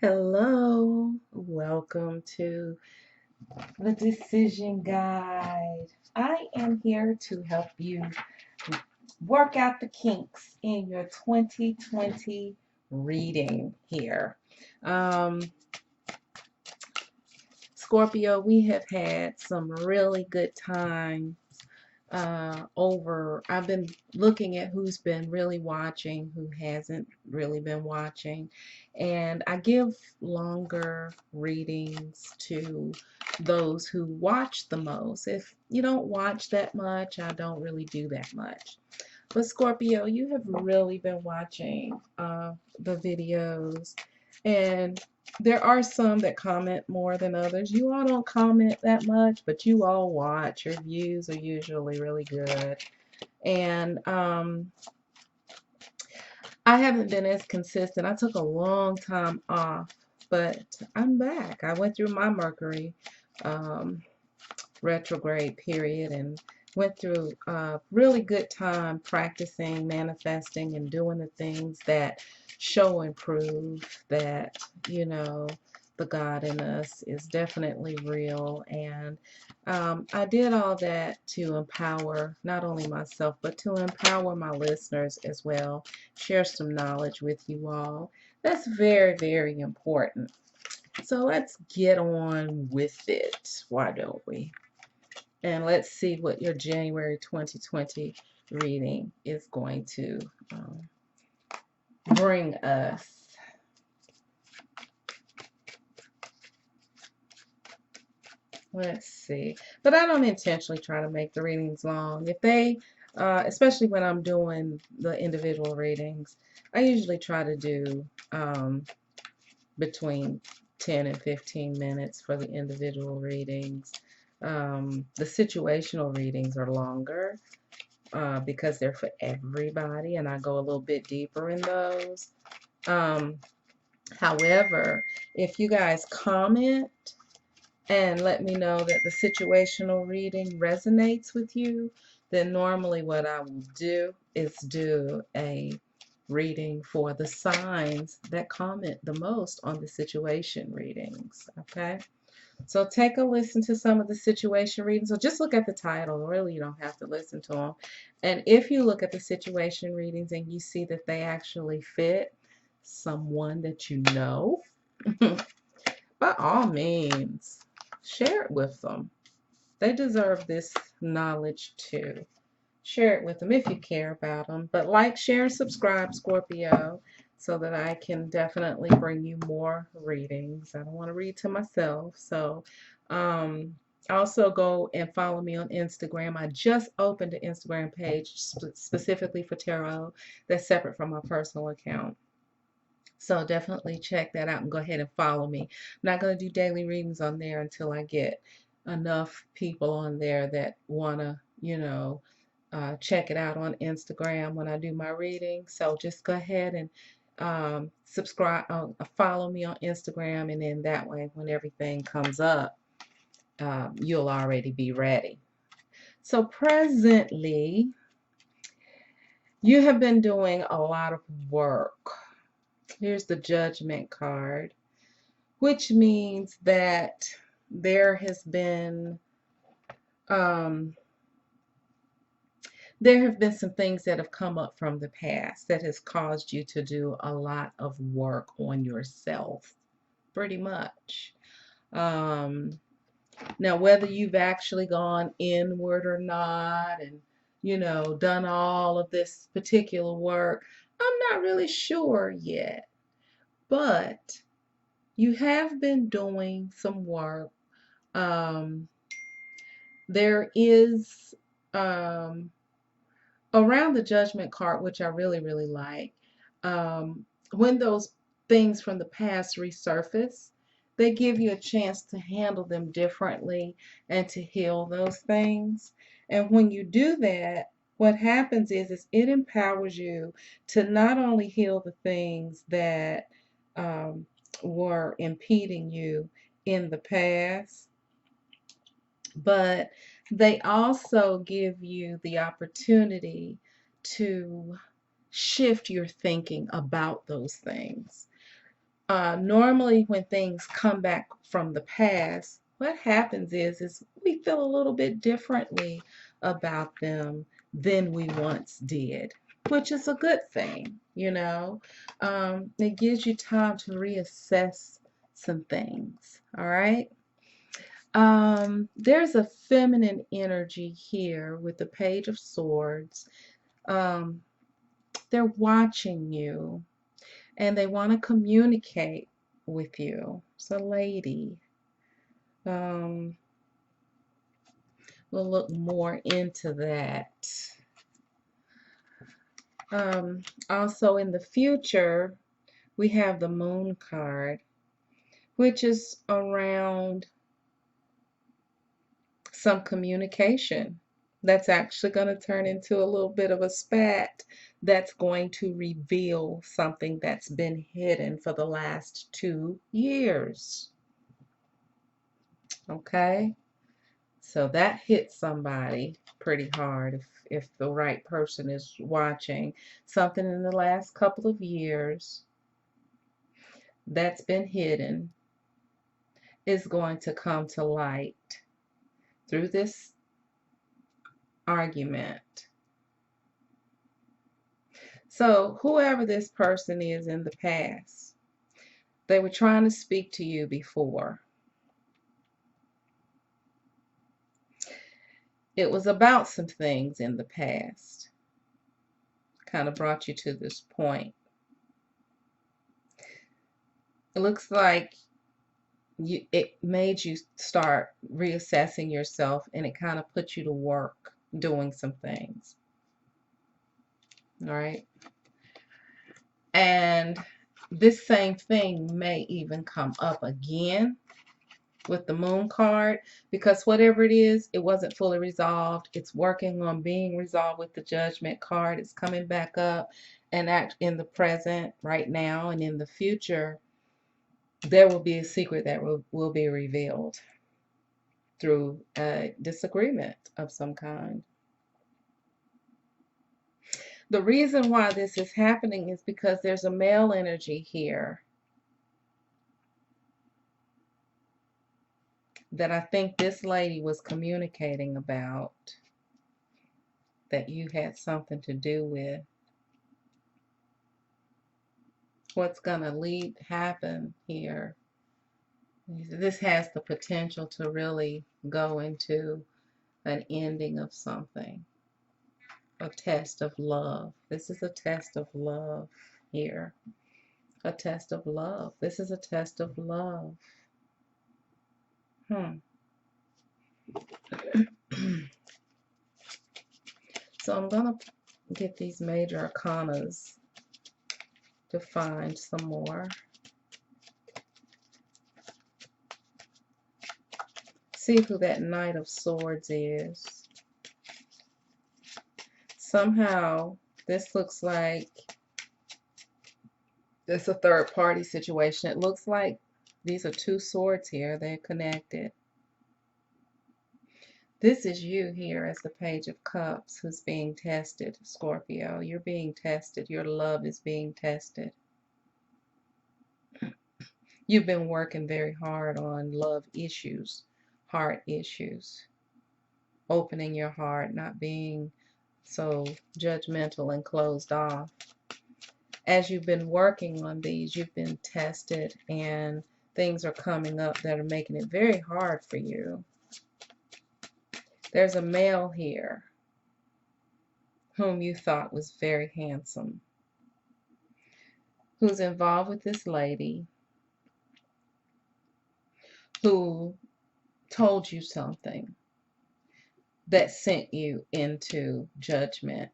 Hello, welcome to the Decision Guide. I am here to help you work out the kinks in your 2020 reading here. Um, Scorpio, we have had some really good time I've been looking at who's been really watching, who hasn't really been watching, and I give longer readings to those who watch the most. If you don't watch that much, I don't really do that much. But Scorpio, you have really been watching the videos, and there are some that comment more than others. You all don't comment that much, but you all watch. Your views are usually really good. And I haven't been as consistent. I took a long time off, but I'm back. I went through my Mercury um, retrograde period and went through a really good time practicing, manifesting, and doing the things that show and prove that, the God in us is definitely real. And I did all that to empower not only myself, but to empower my listeners as well, share some knowledge with you all. That's very, very important. So let's get on with it. Why don't we? And let's see what your January 2020 reading is going to bring us. Let's see. But I don't intentionally try to make the readings long. If they, especially when I'm doing the individual readings, I usually try to do between 10 and 15 minutes for the individual readings. The situational readings are longer. Because they're for everybody, and I go a little bit deeper in those. However, if you guys comment and let me know that the situational reading resonates with you, then normally what I will do is do a reading for the signs that comment the most on the situation readings. Okay? So take a listen to some of the situation readings. So just look at the title. Really, you don't have to listen to them. And if you look at the situation readings and you see that they actually fit someone that you know, by all means, share it with them. They deserve this knowledge too. Share it with them if you care about them. But like, share, and subscribe, Scorpio, so that I can definitely bring you more readings. I don't want to read to myself. So also go and follow me on Instagram. I just opened an Instagram page specifically for tarot that's separate from my personal account. So definitely check that out and go ahead and follow me. I'm not going to do daily readings on there until I get enough people on there that want to, check it out on Instagram when I do my reading. So just go ahead and subscribe, follow me on Instagram, and then that way, when everything comes up, you'll already be ready. So presently, you have been doing a lot of work. Here's the Judgment card, which means that there has been um, there have been some things that have come up from the past that has caused you to do a lot of work on yourself, pretty much. Um, Now, whether you've actually gone inward or not, and done all of this particular work, I'm not really sure yet. But you have been doing some work. Um, there is um, around the Judgment card, which I really, really like, when those things from the past resurface, they give you a chance to handle them differently and to heal those things. And when you do that, what happens is it empowers you to not only heal the things that um, were impeding you in the past, but they also give you the opportunity to shift your thinking about those things. Normally when things come back from the past, what happens is we feel a little bit differently about them than we once did, which is a good thing, you know. It gives you time to reassess some things, all right? There's a feminine energy here with the Page of Swords. Um, they're watching you and they want to communicate with you. It's a lady. We'll look more into that. Also in the future, we have the Moon card, which is around some communication that's actually going to turn into a little bit of a spat that's going to reveal something that's been hidden for the last 2 years. Okay? So that hits somebody pretty hard if the right person is watching. Something in the last couple of years that's been hidden is going to come to light through this argument. So whoever this person is in the past, they were trying to speak to you before. It was about some things in the past. Kind of brought you to this point. It looks like it made you start reassessing yourself, and it kind of put you to work doing some things. All right. And this same thing may even come up again with the Moon card, because whatever it is, it wasn't fully resolved. It's working on being resolved with the Judgment card. It's coming back up and act in the present right now, and in the future there will be a secret that will be revealed through a disagreement of some kind. The reason why this is happening is because there's a male energy here that I think this lady was communicating about, that you had something to do with. What's going to happen here, this has the potential to really go into an ending of something, a test of love. This is a test of love here. A test of love. This is a test of love. So I'm going to get these major arcanas to find some more. See who that Knight of Swords is. Somehow this looks like it's a third party situation. It looks like these are two swords here. They're connected. This is you here as the Page of Cups who's being tested, Scorpio. You're being tested. Your love is being tested. You've been working very hard on love issues, heart issues, opening your heart, not being so judgmental and closed off. As you've been working on these, you've been tested, and things are coming up that are making it very hard for you. There's a male here whom you thought was very handsome, who's involved with this lady who told you something that sent you into judgment,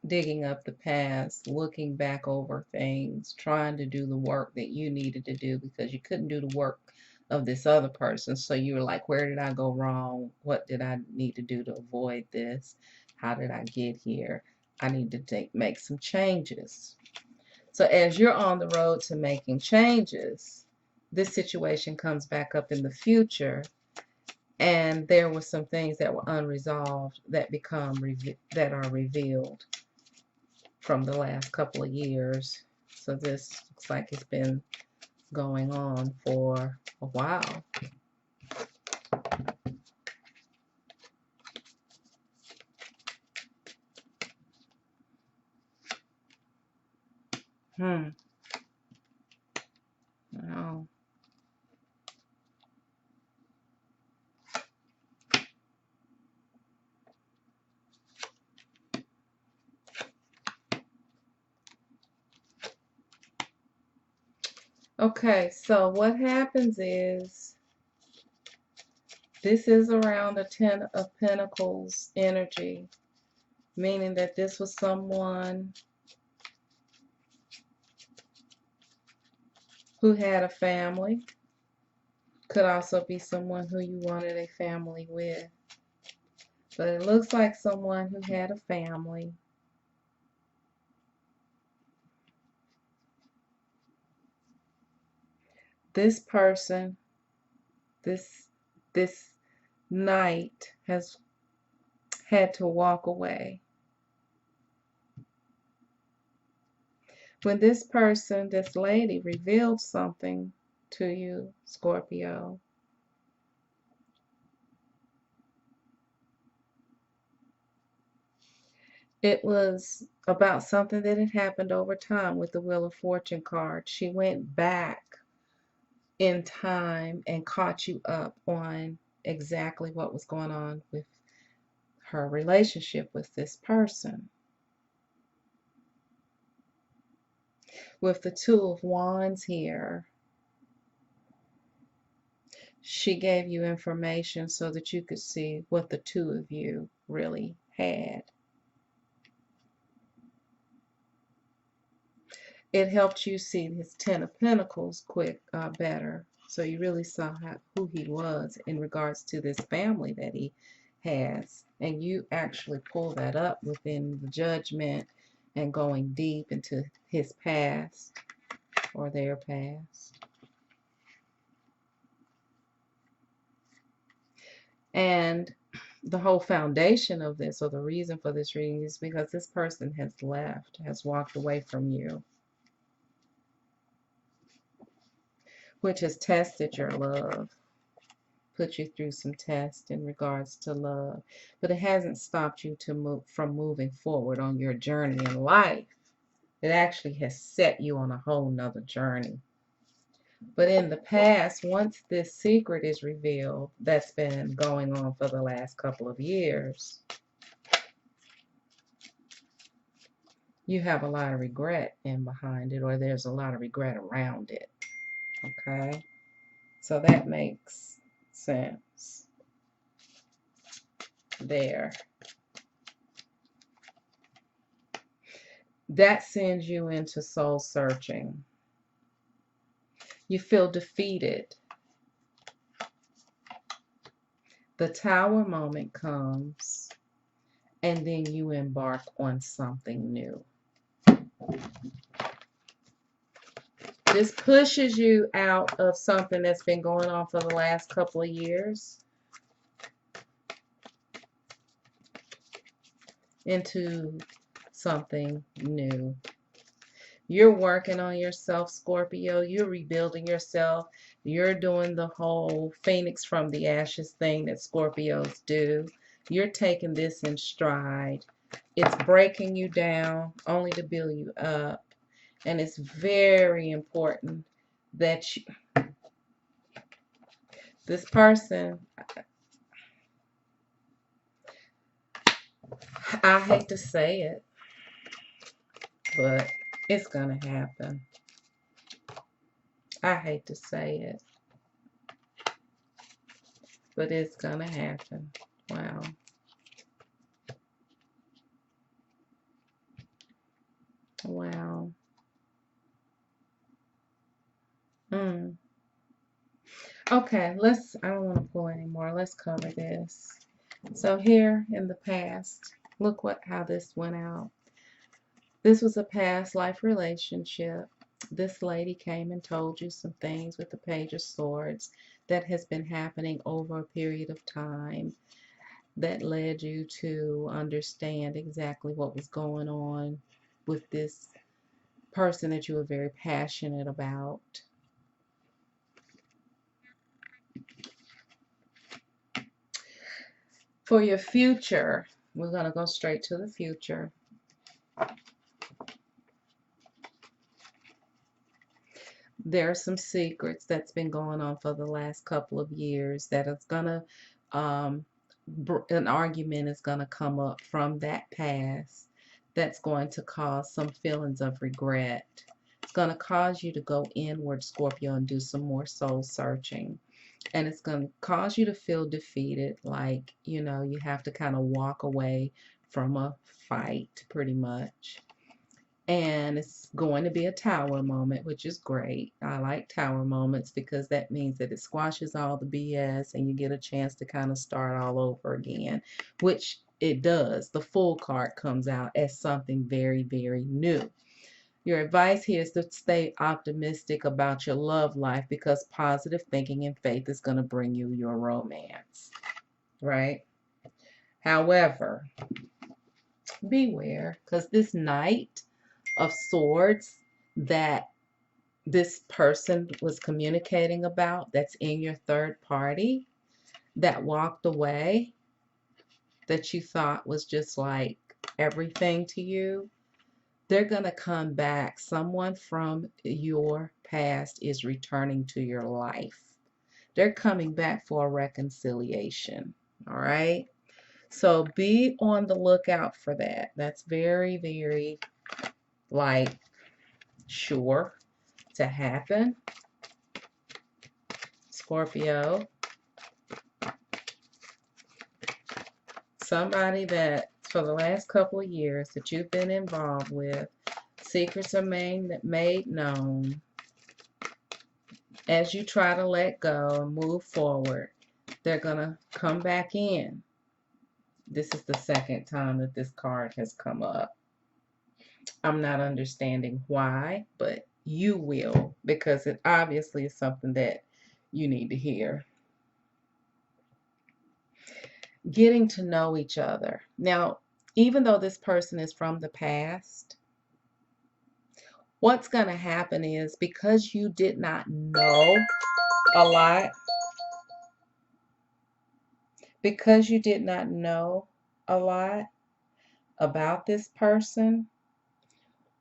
digging up the past, looking back over things, trying to do the work that you needed to do because you couldn't do the work of this other person. So you were like, where did I go wrong? What did I need to do to avoid this? How did I get here? I need to make some changes. So as you're on the road to making changes, this situation comes back up in the future, and there were some things that were unresolved that are revealed from the last couple of years. So this looks like it's been going on for a while. Wow. Okay, so what happens is this is around the Ten of Pentacles energy, meaning that this was someone who had a family. Could also be someone who you wanted a family with. But it looks like someone who had a family. This person, this knight has had to walk away. When this person, this lady, revealed something to you, Scorpio, it was about something that had happened over time with the Wheel of Fortune card. She went back in time and caught you up on exactly what was going on with her relationship with this person. With the Two of Wands here, she gave you information so that you could see what the two of you really had. It helped you see his Ten of Pentacles better. So you really saw who he was in regards to this family that he has. And you actually pull that up within the judgment and going deep into his past or their past. And the whole foundation of this, or the reason for this reading, is because this person has left, has walked away from you, which has tested your love, put you through some tests in regards to love. But it hasn't stopped you from moving forward on your journey in life. It actually has set you on a whole nother journey. But in the past, once this secret is revealed, that's been going on for the last couple of years, you have a lot of regret in behind it, or there's a lot of regret around it. Okay? So that makes sense there. That sends you into soul searching. You feel defeated. The Tower moment comes, and then you embark on something new. This pushes you out of something that's been going on for the last couple of years into something new. You're working on yourself, Scorpio. You're rebuilding yourself. You're doing the whole phoenix from the ashes thing that Scorpios do. You're taking this in stride. It's breaking you down only to build you up. And it's very important that this person, I hate to say it, but it's going to happen. I hate to say it, but it's going to happen. Wow. Wow. Okay, I don't want to pull anymore. Let's cover this. So here in the past, look how this went out. This was a past life relationship. This lady came and told you some things with the Page of Swords that has been happening over a period of time that led you to understand exactly what was going on with this person that you were very passionate about. For your future, we're going to go straight to the future. There are some secrets that's been going on for the last couple of years that is going to, an argument is going to come up from that past that's going to cause some feelings of regret. It's going to cause you to go inward, Scorpio, and do some more soul searching. And it's going to cause you to feel defeated, like, you know, you have to kind of walk away from a fight, pretty much. And it's going to be a tower moment, which is great. I like tower moments because that means that it squashes all the BS and you get a chance to kind of start all over again, which it does. The Fool card comes out as something very, very new. Your advice here is to stay optimistic about your love life because positive thinking and faith is going to bring you your romance, right? However, beware, because this Knight of Swords that this person was communicating about, that's in your third party, that walked away, that you thought was just like everything to you, they're going to come back. Someone from your past is returning to your life. They're coming back for a reconciliation. All right. So be on the lookout for that. That's very, very, like, sure to happen. Scorpio. Somebody that for the last couple of years that you've been involved with, secrets are made known. As you try to let go and move forward, they're going to come back in. This is the second time that this card has come up. I'm not understanding why, but you will, because it obviously is something that you need to hear. Getting to know each other. Now, even though this person is from the past, what's going to happen is because you did not know a lot, because you did not know a lot about this person,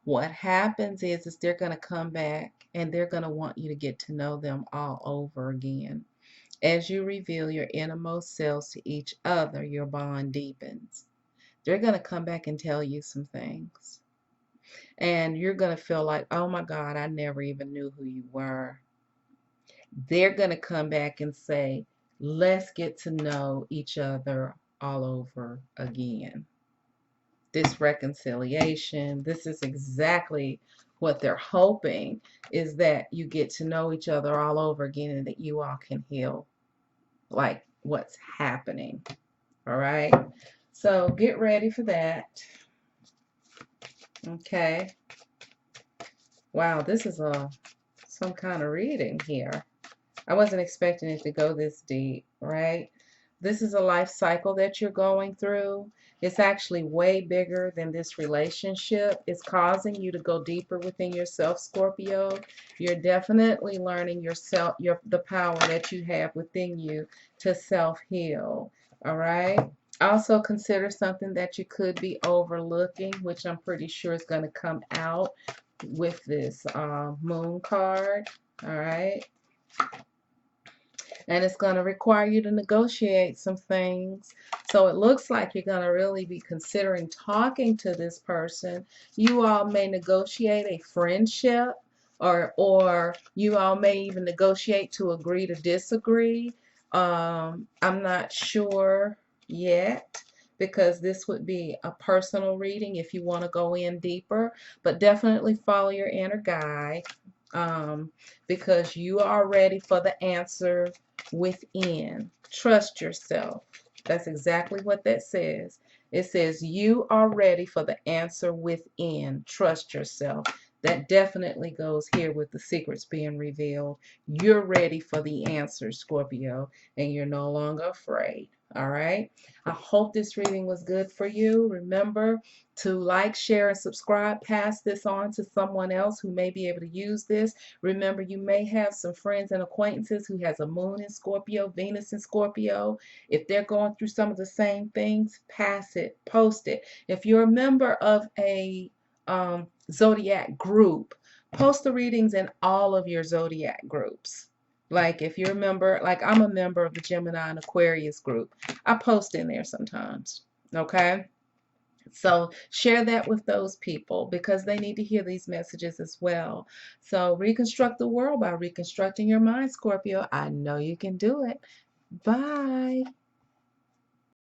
what happens is they're going to come back and they're going to want you to get to know them all over again. As you reveal your innermost selves to each other, your bond deepens. They're going to come back and tell you some things. And you're going to feel like, oh my God, I never even knew who you were. They're going to come back and say, let's get to know each other all over again. This reconciliation, this is exactly what they're hoping, is that you get to know each other all over again and that you all can heal like what's happening. All right, so get ready for that. Okay. Wow, this is some kind of reading here. I wasn't expecting it to go this deep, right? This is a life cycle that you're going through. It's actually way bigger than this relationship. It's causing you to go deeper within yourself, Scorpio. You're definitely learning yourself, the power that you have within you to self-heal. All right? Also consider something that you could be overlooking, which I'm pretty sure is going to come out with this moon card. All right? And it's going to require you to negotiate some things. So it looks like you're going to really be considering talking to this person. You all may negotiate a friendship, or you all may even negotiate to agree to disagree. I'm not sure yet, because this would be a personal reading if you want to go in deeper, but definitely follow your inner guide, because you are ready for the answer within. Trust yourself. That's exactly what that says. It says you are ready for the answer within. Trust yourself. That definitely goes here with the secrets being revealed. You're ready for the answer, Scorpio, and you're no longer afraid. All right. I hope this reading was good for you. Remember to like, share, and subscribe. Pass this on to someone else who may be able to use this. Remember, you may have some friends and acquaintances who has a moon in Scorpio, Venus in Scorpio. If they're going through some of the same things, pass it, post it. If you're a member of a zodiac group, post the readings in all of your zodiac groups. Like if you're a member, like I'm a member of the Gemini and Aquarius group, I post in there sometimes. Okay. So share that with those people because they need to hear these messages as well. So reconstruct the world by reconstructing your mind, Scorpio. I know you can do it. Bye.